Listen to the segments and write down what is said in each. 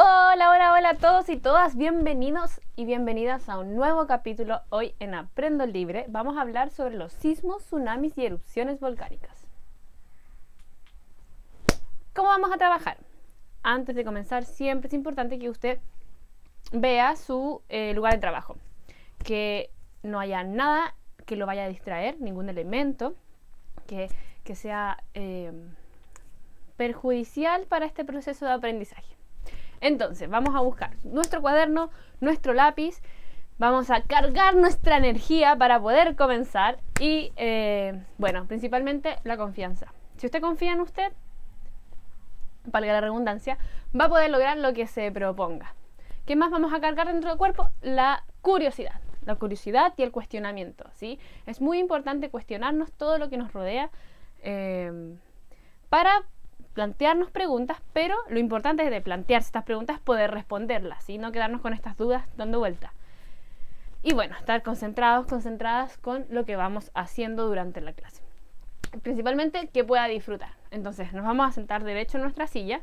Hola, hola, hola a todos y todas, bienvenidos y bienvenidas a un nuevo capítulo. Hoy en Aprendo Libre vamos a hablar sobre los sismos, tsunamis y erupciones volcánicas. ¿Cómo vamos a trabajar? Antes de comenzar, siempre es importante que usted vea su lugar de trabajo, que no haya nada que lo vaya a distraer, ningún elemento que sea perjudicial para este proceso de aprendizaje. Entonces, vamos a buscar nuestro cuaderno, nuestro lápiz, vamos a cargar nuestra energía para poder comenzar y, bueno, principalmente la confianza. Si usted confía en usted, valga la redundancia, va a poder lograr lo que se proponga. ¿Qué más vamos a cargar dentro del cuerpo? La curiosidad y el cuestionamiento, ¿sí? Es muy importante cuestionarnos todo lo que nos rodea para plantearnos preguntas, pero lo importante es de plantearse estas preguntas poder responderlas, ¿sí? No quedarnos con estas dudas dando vuelta. Y bueno, estar concentrados, concentradas con lo que vamos haciendo durante la clase. Principalmente que pueda disfrutar. Entonces nos vamos a sentar derecho en nuestra silla.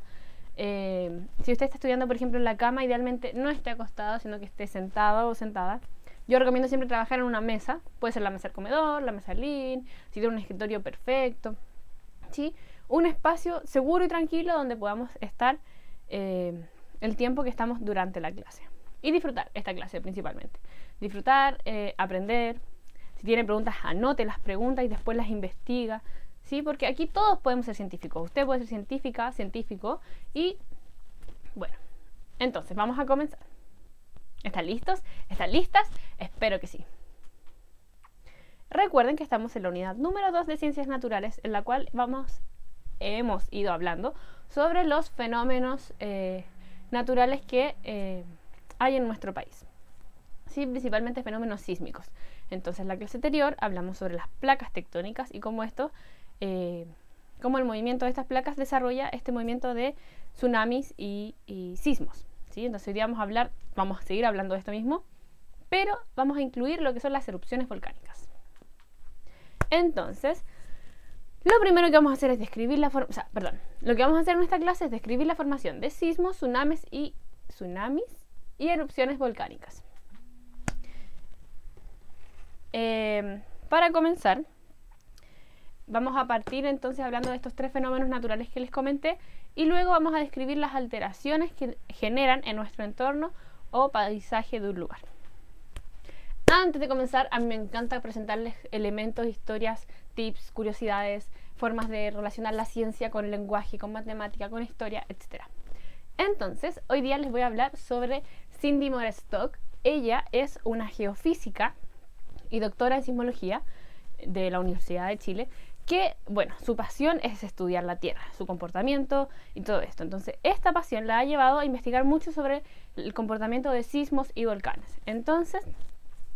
Si usted está estudiando, por ejemplo, en la cama, idealmente no esté acostado, sino que esté sentado o sentada. Yo recomiendo siempre trabajar en una mesa. Puede ser la mesa del comedor, la mesa del living, si tiene un escritorio perfecto, ¿sí? Un espacio seguro y tranquilo donde podamos estar el tiempo que estamos durante la clase. Y disfrutar esta clase principalmente. Disfrutar, aprender. Si tiene preguntas, anote las preguntas y después las investiga, ¿sí? Porque aquí todos podemos ser científicos. Usted puede ser científica, científico. Y bueno, entonces vamos a comenzar. ¿Están listos? ¿Están listas? Espero que sí. Recuerden que estamos en la unidad número 2 de Ciencias Naturales, en la cual hemos ido hablando sobre los fenómenos naturales que hay en nuestro país, ¿sí? Principalmente fenómenos sísmicos. Entonces, en la clase anterior hablamos sobre las placas tectónicas y cómo cómo el movimiento de estas placas desarrolla este movimiento de tsunamis y sismos, ¿sí? Entonces, hoy día vamos a seguir hablando de esto mismo, pero vamos a incluir lo que son las erupciones volcánicas. Entonces, lo primero que vamos a hacer es describir lo que vamos a hacer en esta clase es describir la formación de sismos, tsunamis y erupciones volcánicas. Para comenzar, vamos a partir entonces hablando de estos tres fenómenos naturales que les comenté y luego vamos a describir las alteraciones que generan en nuestro entorno o paisaje de un lugar. Antes de comenzar, a mí me encanta presentarles elementos, historias, tips, curiosidades, formas de relacionar la ciencia con el lenguaje, con matemática, con historia, etc. Entonces, hoy día les voy a hablar sobre Cindy Moore-Stock. Ella es una geofísica y doctora en sismología de la Universidad de Chile, que, bueno, su pasión es estudiar la Tierra, su comportamiento y todo esto. Entonces, esta pasión la ha llevado a investigar mucho sobre el comportamiento de sismos y volcanes. Entonces,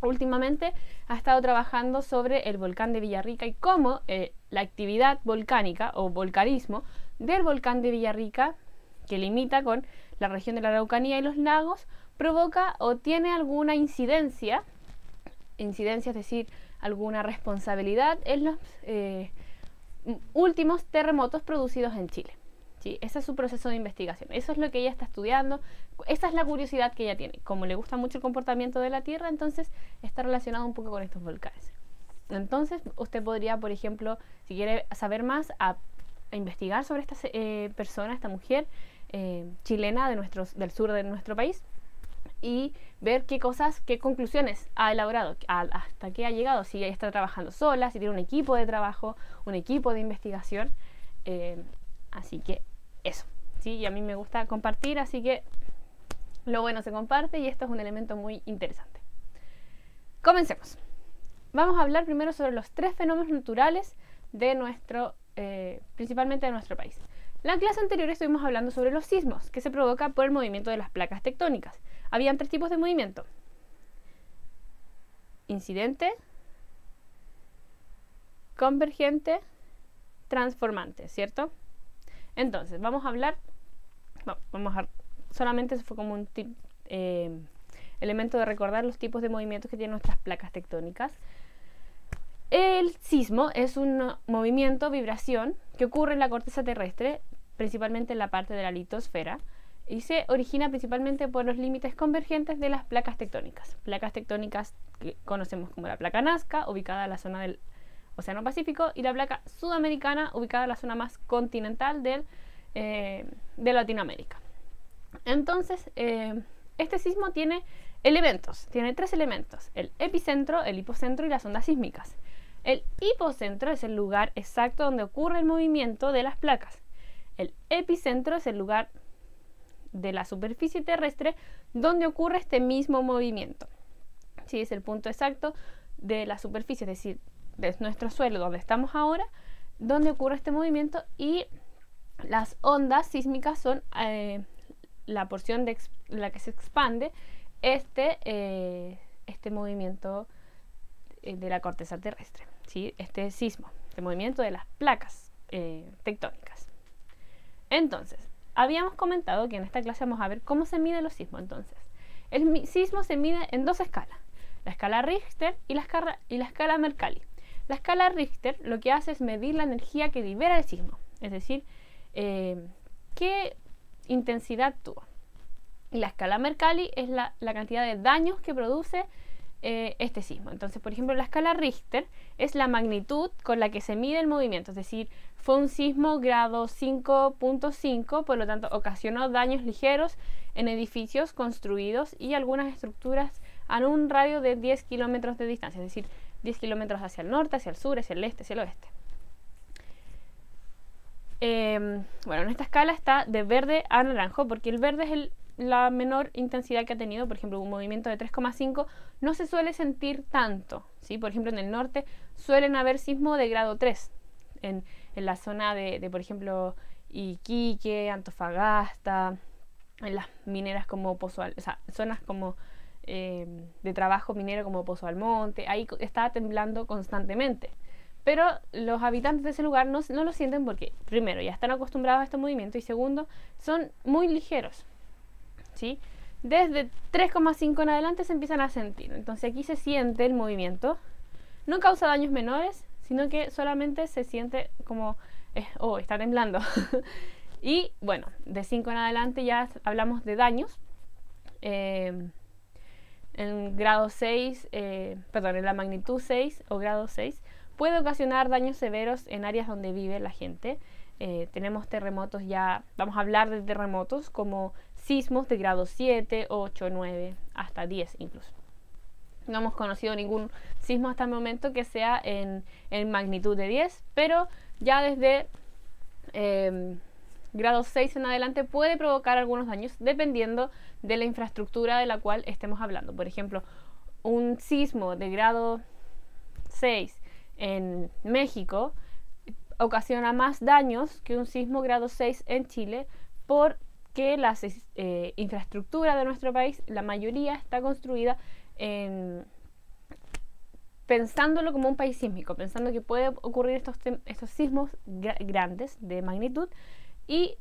últimamente ha estado trabajando sobre el volcán de Villarrica y cómo la actividad volcánica o volcanismo del volcán de Villarrica, que limita con la región de la Araucanía y los lagos, provoca o tiene alguna incidencia, es decir, alguna responsabilidad en los últimos terremotos producidos en Chile. ¿Sí? Ese es su proceso de investigación. Eso es lo que ella está estudiando. Esa es la curiosidad que ella tiene. Como le gusta mucho el comportamiento de la Tierra, entonces está relacionado un poco con estos volcanes. Entonces, usted podría, por ejemplo, si quiere saber más, a investigar sobre esta persona, esta mujer chilena del sur de nuestro país y ver qué conclusiones ha elaborado, hasta qué ha llegado, si ella está trabajando sola, si tiene un equipo de trabajo, un equipo de investigación. Así que eso, ¿sí? Y a mí me gusta compartir, así que lo bueno se comparte y esto es un elemento muy interesante. Comencemos. Vamos a hablar primero sobre los tres fenómenos naturales de principalmente de nuestro país. La clase anterior estuvimos hablando sobre los sismos, que se provocan por el movimiento de las placas tectónicas. Habían tres tipos de movimiento: incidente, convergente, transformante, ¿cierto? Entonces, solamente eso fue como un elemento de recordar los tipos de movimientos que tienen nuestras placas tectónicas. El sismo es un movimiento, vibración, que ocurre en la corteza terrestre, principalmente en la parte de la litosfera, y se origina principalmente por los límites convergentes de las placas tectónicas. Placas tectónicas que conocemos como la placa Nazca, ubicada en la zona del Océano Pacífico, y la placa sudamericana, ubicada en la zona más continental de Latinoamérica. Entonces, este sismo tiene tres elementos: el epicentro, el hipocentro y las ondas sísmicas. El hipocentro es el lugar exacto donde ocurre el movimiento de las placas. El epicentro es el lugar de la superficie terrestre donde ocurre este mismo movimiento. Sí, es el punto exacto de la superficie, es decir, de nuestro suelo, donde estamos ahora, donde ocurre este movimiento, y las ondas sísmicas son la porción de la que se expande este movimiento de la corteza terrestre, ¿sí? Este sismo, este movimiento de las placas tectónicas. Entonces, habíamos comentado que en esta clase vamos a ver cómo se miden los sismos. Entonces, el sismo se mide en dos escalas: la escala Richter y la escala Mercalli. La escala Richter lo que hace es medir la energía que libera el sismo, es decir, qué intensidad tuvo. Y la escala Mercalli es la cantidad de daños que produce este sismo. Entonces, por ejemplo, la escala Richter es la magnitud con la que se mide el movimiento, es decir, fue un sismo grado 5.5, por lo tanto ocasionó daños ligeros en edificios construidos y algunas estructuras a un radio de 10 kilómetros de distancia, es decir, 10 kilómetros hacia el norte, hacia el sur, hacia el este, hacia el oeste. Bueno, en esta escala está de verde a naranjo, porque el verde es la menor intensidad que ha tenido. Por ejemplo, un movimiento de 3,5 no se suele sentir tanto, ¿sí? Por ejemplo, en el norte suelen haber sismos de grado 3, en la zona de, por ejemplo, Iquique, Antofagasta, en las mineras como zonas como de trabajo minero como Pozo Almonte. Ahí está temblando constantemente. Pero los habitantes de ese lugar no lo sienten porque, primero, ya están acostumbrados a estos movimientos, y segundo, son muy ligeros, ¿sí? Desde 3,5 en adelante se empiezan a sentir. Entonces aquí se siente el movimiento. No causa daños menores, sino que solamente se siente como, está temblando. Y bueno, de 5 en adelante ya hablamos de daños. En grado 6, en la magnitud 6 o grado 6, puede ocasionar daños severos en áreas donde vive la gente. Tenemos terremotos ya, vamos a hablar de terremotos como sismos de grado 7, 8, 9, hasta 10 incluso. No hemos conocido ningún sismo hasta el momento que sea en magnitud de 10, pero ya desde grado 6 en adelante puede provocar algunos daños dependiendo de la infraestructura de la cual estemos hablando. Por ejemplo, un sismo de grado 6 en México ocasiona más daños que un sismo grado 6 en Chile, porque la infraestructura de nuestro país, la mayoría está construida pensándolo como un país sísmico, pensando que puede ocurrir estos sismos grandes de magnitud, y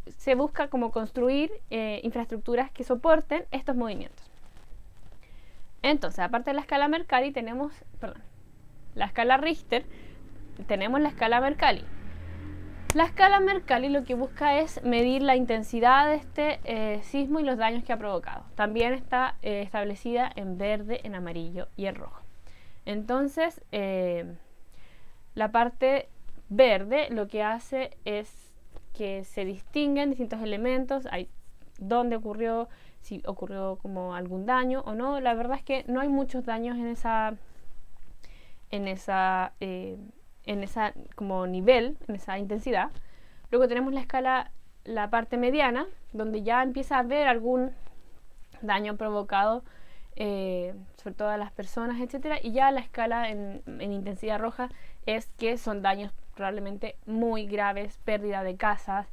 se busca como construir infraestructuras que soporten estos movimientos. Entonces, aparte de la escala Mercalli, tenemos, la escala Richter, tenemos la escala Mercalli. La escala Mercalli lo que busca es medir la intensidad de este sismo y los daños que ha provocado. También está establecida en verde, en amarillo y en rojo. Entonces, la parte verde lo que hace es que se distinguen distintos elementos, hay dónde ocurrió, si ocurrió como algún daño o no. La verdad es que no hay muchos daños en esa como nivel, en esa intensidad. Luego tenemos la escala, la parte mediana, donde ya empieza a haber algún daño provocado, sobre todo a las personas, etcétera. Y ya la escala en intensidad roja es que son daños probablemente muy graves, pérdida de casas,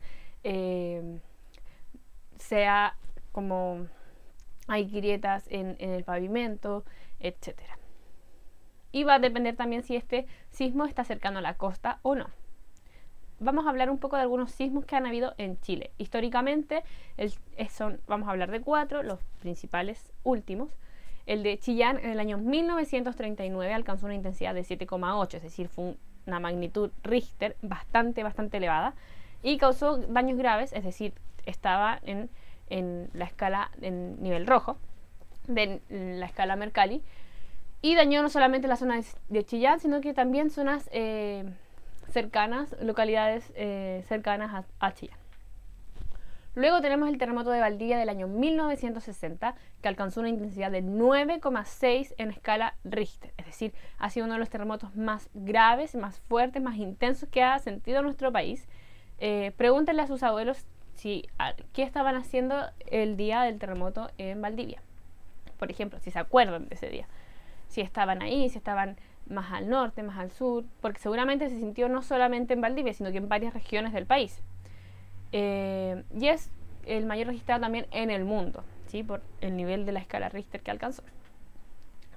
sea como hay grietas en el pavimento, etcétera. Y va a depender también si este sismo está cercano a la costa o no. Vamos a hablar un poco de algunos sismos que han habido en Chile. Históricamente, vamos a hablar de 4, los principales últimos. El de Chillán en el año 1939 alcanzó una intensidad de 7,8, es decir, fue una magnitud Richter bastante elevada, y causó daños graves, es decir, estaba en en la escala en nivel rojo de la escala Mercalli, y dañó no solamente la zona de Chillán, sino que también zonas cercanas, localidades cercanas a Chillán. Luego tenemos el terremoto de Valdivia del año 1960, que alcanzó una intensidad de 9,6 en escala Richter. Es decir, ha sido uno de los terremotos más graves, más fuertes, más intensos que ha sentido nuestro país. Pregúntenle a sus abuelos qué estaban haciendo el día del terremoto en Valdivia. Por ejemplo, si se acuerdan de ese día. Si estaban ahí, si estaban más al norte, más al sur, porque seguramente se sintió no solamente en Valdivia, sino que en varias regiones del país. Y es el mayor registrado también en el mundo, ¿sí? Por el nivel de la escala Richter que alcanzó.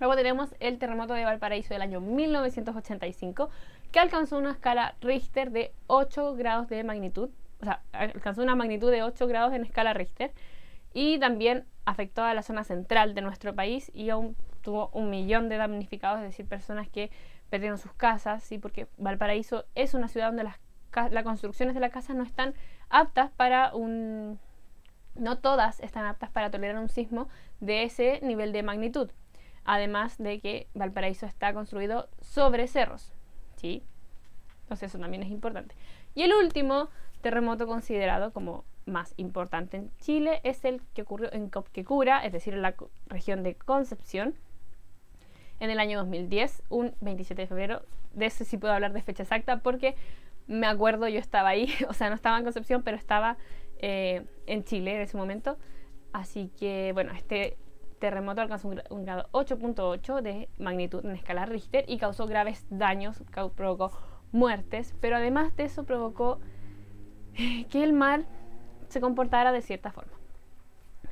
Luego tenemos el terremoto de Valparaíso del año 1985, que alcanzó una escala Richter de 8 grados de magnitud, o sea, alcanzó una magnitud de 8 grados en escala Richter, y también afectó a la zona central de nuestro país y aún tuvo 1 millón de damnificados, es decir, personas que perdieron sus casas, ¿sí? Porque Valparaíso es una ciudad donde las construcciones de las casas no están aptas para no todas están aptas para tolerar un sismo de ese nivel de magnitud. Además de que Valparaíso está construido sobre cerros, ¿sí? Entonces eso también es importante. Y el último terremoto considerado como más importante en Chile es el que ocurrió en Copquecura, es decir, en la región de Concepción, en el año 2010, un 27 de febrero. De ese sí puedo hablar de fecha exacta porque me acuerdo, yo estaba ahí, o sea, no estaba en Concepción, pero estaba en Chile en ese momento. Así que, bueno, este terremoto alcanzó un grado 8.8 de magnitud en escala Richter y causó graves daños, provocó muertes, pero además de eso provocó que el mar se comportara de cierta forma.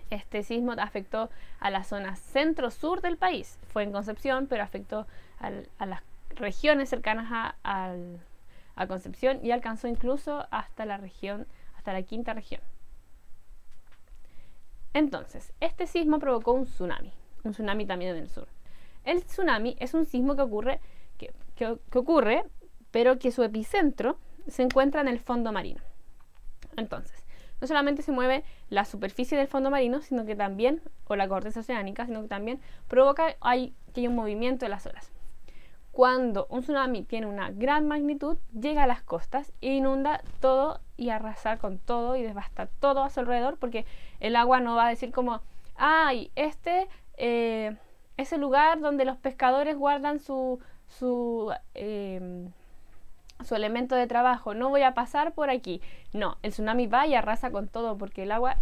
Este sismo afectó a la zona centro-sur del país. Fue en Concepción, pero afectó a las regiones cercanas a Concepción y alcanzó incluso hasta la quinta región. Entonces, este sismo provocó un tsunami también en el sur. El tsunami es un sismo que ocurre, pero que su epicentro se encuentra en el fondo marino. Entonces, no solamente se mueve la superficie del fondo marino, sino que también, o la corteza oceánica, sino que también provoca que haya un movimiento de las olas. Cuando un tsunami tiene una gran magnitud, llega a las costas e inunda todo y arrasa con todo y devasta todo a su alrededor, porque el agua no va a decir como, ay, es el lugar donde los pescadores guardan su elemento de trabajo, no voy a pasar por aquí. No, el tsunami va y arrasa con todo porque el agua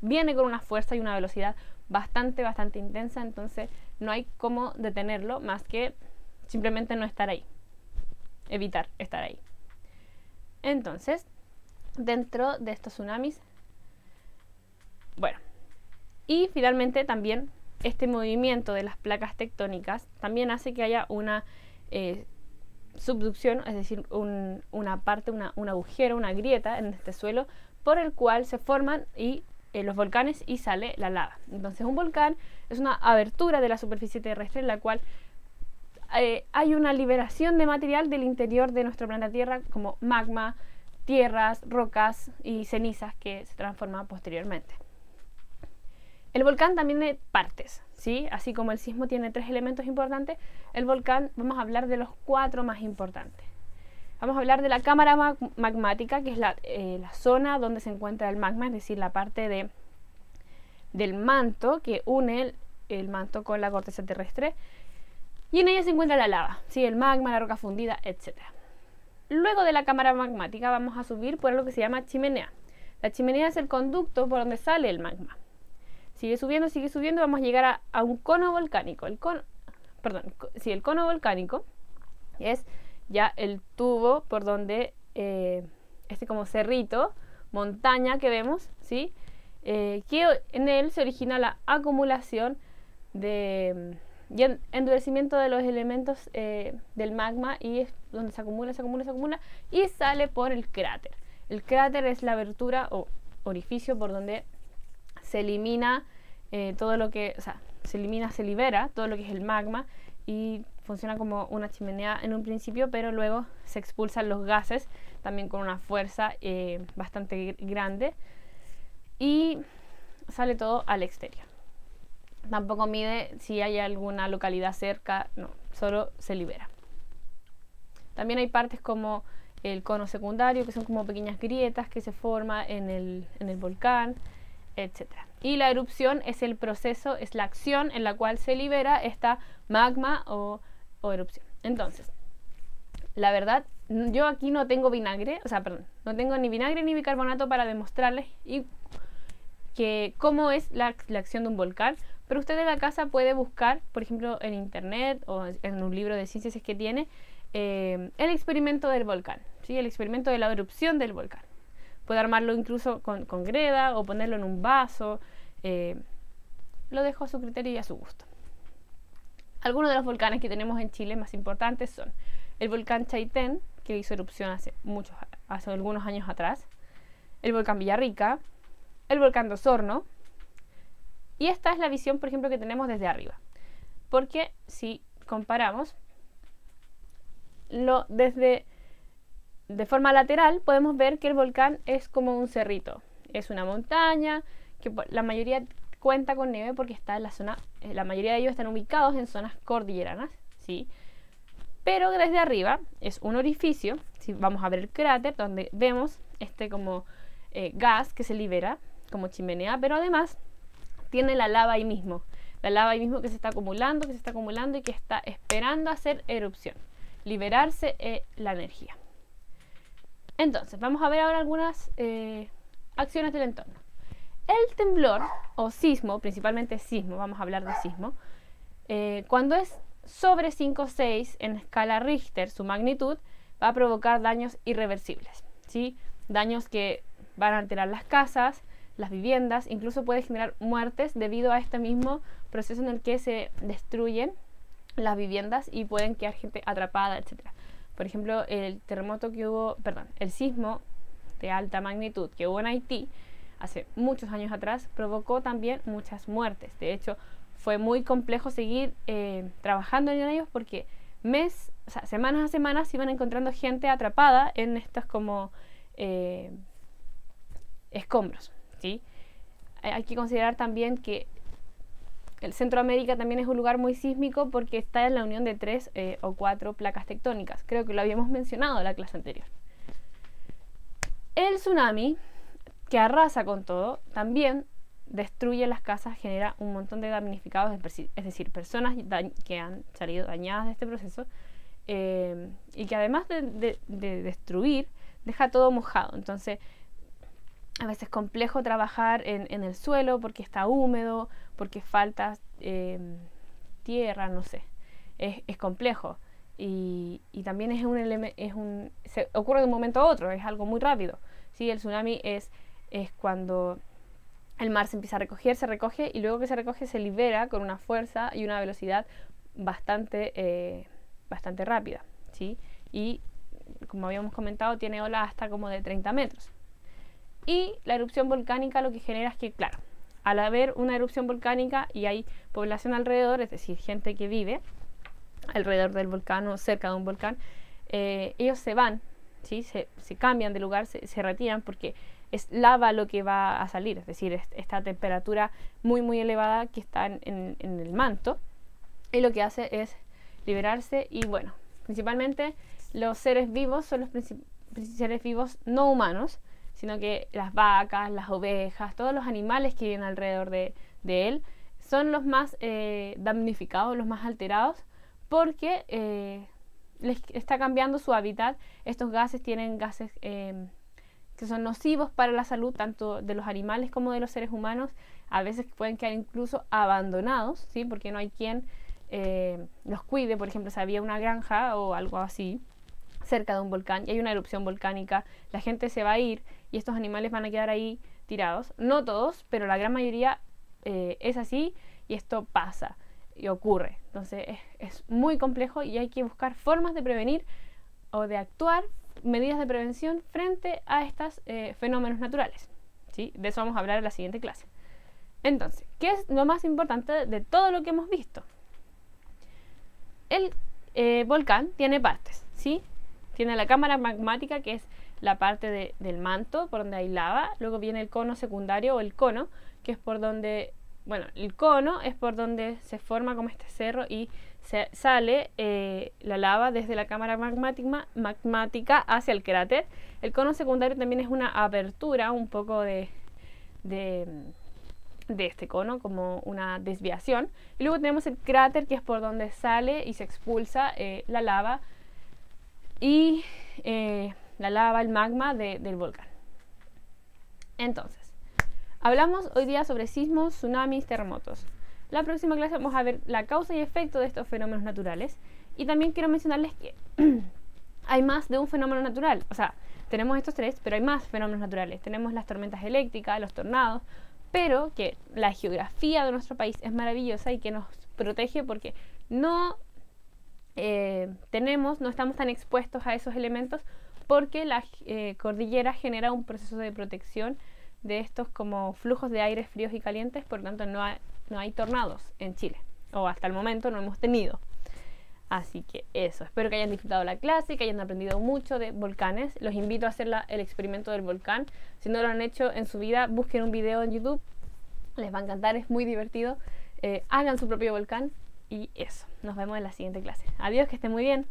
viene con una fuerza y una velocidad bastante intensa, entonces no hay cómo detenerlo más que simplemente no estar ahí, evitar estar ahí. Entonces, dentro de estos tsunamis, bueno, y finalmente también este movimiento de las placas tectónicas también hace que haya una subducción, es decir, un agujero, una grieta en este suelo por el cual se forman los volcanes y sale la lava. Entonces un volcán es una abertura de la superficie terrestre en la cual hay una liberación de material del interior de nuestro planeta Tierra como magma, tierras, rocas y cenizas que se transforman posteriormente. El volcán también tiene partes, ¿sí? Así como el sismo tiene 3 elementos importantes, el volcán vamos a hablar de los 4 más importantes. Vamos a hablar de la cámara magmática, que es la zona donde se encuentra el magma, es decir, la parte del manto que une el manto con la corteza terrestre. Y en ella se encuentra la lava, ¿sí? El magma, la roca fundida, etc. Luego de la cámara magmática vamos a subir por lo que se llama chimenea. La chimenea es el conducto por donde sale el magma. Sigue subiendo, vamos a llegar a un cono volcánico. El cono volcánico es ya el tubo por donde este como cerrito, montaña que vemos, ¿sí? Que en él se origina la acumulación y endurecimiento de los elementos del magma, y es donde se acumula y sale por el cráter. El cráter es la abertura o orificio por donde se elimina todo lo que, se libera todo lo que es el magma y funciona como una chimenea en un principio, pero luego se expulsan los gases también con una fuerza bastante grande y sale todo al exterior. Tampoco mide si hay alguna localidad cerca, no, solo se libera. También hay partes como el cono secundario, que son como pequeñas grietas que se forman en el volcán, etc. Y la erupción es el proceso, es la acción en la cual se libera esta magma o erupción. Entonces, la verdad, yo aquí no tengo vinagre, no tengo ni vinagre ni bicarbonato para demostrarles cómo es la acción de un volcán, pero usted en la casa puede buscar, por ejemplo, en internet o en un libro de ciencias si es que tiene, el experimento del volcán, ¿sí? El experimento de la erupción del volcán. Puede armarlo incluso con greda o ponerlo en un vaso. Lo dejo a su criterio y a su gusto. Algunos de los volcanes que tenemos en Chile más importantes son el volcán Chaitén, que hizo erupción hace algunos años atrás, el volcán Villarrica, el volcán de Osorno, y esta es la visión, por ejemplo, que tenemos desde arriba. Porque si comparamos, de forma lateral podemos ver que el volcán es como un cerrito, es una montaña que la mayoría cuenta con nieve porque está en la zona, la mayoría de ellos están ubicados en zonas cordilleranas, ¿sí? Pero desde arriba es un orificio, si vamos a ver el cráter donde vemos como gas que se libera como chimenea, pero además tiene la lava ahí mismo, que se está acumulando y que está esperando hacer erupción, liberarse la energía. Entonces, vamos a ver ahora algunas acciones del entorno. El temblor o sismo, principalmente sismo, vamos a hablar de sismo, cuando es sobre 5 o 6 en escala Richter, su magnitud va a provocar daños irreversibles, ¿sí? Daños que van a alterar las casas, las viviendas, incluso puede generar muertes debido a este mismo proceso en el que se destruyen las viviendas y pueden quedar gente atrapada, etc. Por ejemplo, el sismo de alta magnitud que hubo en Haití hace muchos años atrás provocó también muchas muertes. De hecho, fue muy complejo seguir trabajando en ellos porque semanas a semanas se iban encontrando gente atrapada en estos como escombros, ¿sí? Hay que considerar también que el Centroamérica también es un lugar muy sísmico porque está en la unión de 3 o 4 placas tectónicas. Creo que lo habíamos mencionado en la clase anterior. El tsunami, que arrasa con todo, también destruye las casas, genera un montón de damnificados, es decir, personas que han salido dañadas de este proceso y que además de destruir, deja todo mojado. Entonces, a veces es complejo trabajar en el suelo porque está húmedo, porque falta tierra, no sé. Es complejo. Y también se ocurre de un momento a otro, es algo muy rápido. ¿Sí? El tsunami es cuando el mar se empieza a recoger, se recoge y luego que se recoge se libera con una fuerza y una velocidad bastante rápida, ¿sí? Y como habíamos comentado, tiene olas hasta como de 30 metros. Y la erupción volcánica lo que genera es que, claro, al haber una erupción volcánica y hay población alrededor, es decir, gente que vive alrededor del volcán o cerca de un volcán, ellos se van, ¿sí? Se cambian de lugar, se retiran porque es lava lo que va a salir, es decir, esta temperatura muy muy elevada que está en el manto, y lo que hace es liberarse. Y bueno, principalmente los seres vivos son los seres vivos no humanos, sino que las vacas, las ovejas, todos los animales que viven alrededor de él son los más damnificados, los más alterados, porque les está cambiando su hábitat. Estos gases tienen gases que son nocivos para la salud tanto de los animales como de los seres humanos. A veces pueden quedar incluso abandonados, ¿sí? Porque no hay quien los cuide. Por ejemplo, si había una granja o algo así cerca de un volcán y hay una erupción volcánica, la gente se va a ir y estos animales van a quedar ahí tirados. No todos, pero la gran mayoría es así, y esto pasa y ocurre. Entonces es muy complejo y hay que buscar formas de prevenir o de actuar, medidas de prevención frente a estos fenómenos naturales, ¿sí? De eso vamos a hablar en la siguiente clase. Entonces, ¿qué es lo más importante de todo lo que hemos visto? El volcán tiene partes, ¿sí? Tiene la cámara magmática, que es la parte del manto por donde hay lava. Luego viene el cono secundario o el cono, que es por donde, bueno, el cono es por donde se forma como este cerro y sale la lava desde la cámara magmática hacia el cráter. El cono secundario también es una abertura un poco de este cono, como una desviación. Y luego tenemos el cráter, que es por donde sale y se expulsa la lava y el magma del volcán. Entonces, hablamos hoy día sobre sismos, tsunamis, terremotos. La próxima clase vamos a ver la causa y efecto de estos fenómenos naturales. Y también quiero mencionarles que hay más de un fenómeno natural. O sea, tenemos estos tres, pero hay más fenómenos naturales. Tenemos las tormentas eléctricas, los tornados, pero que la geografía de nuestro país es maravillosa y que nos protege porque no estamos tan expuestos a esos elementos, porque la cordillera genera un proceso de protección de estos como flujos de aires fríos y calientes. Por lo tanto no hay tornados en Chile, o hasta el momento no hemos tenido. Así que eso, espero que hayan disfrutado la clase, que hayan aprendido mucho de volcanes. Los invito a hacer el experimento del volcán. Si no lo han hecho en su vida, busquen un video en YouTube, les va a encantar, es muy divertido. Hagan su propio volcán y eso, nos vemos en la siguiente clase. Adiós, que estén muy bien.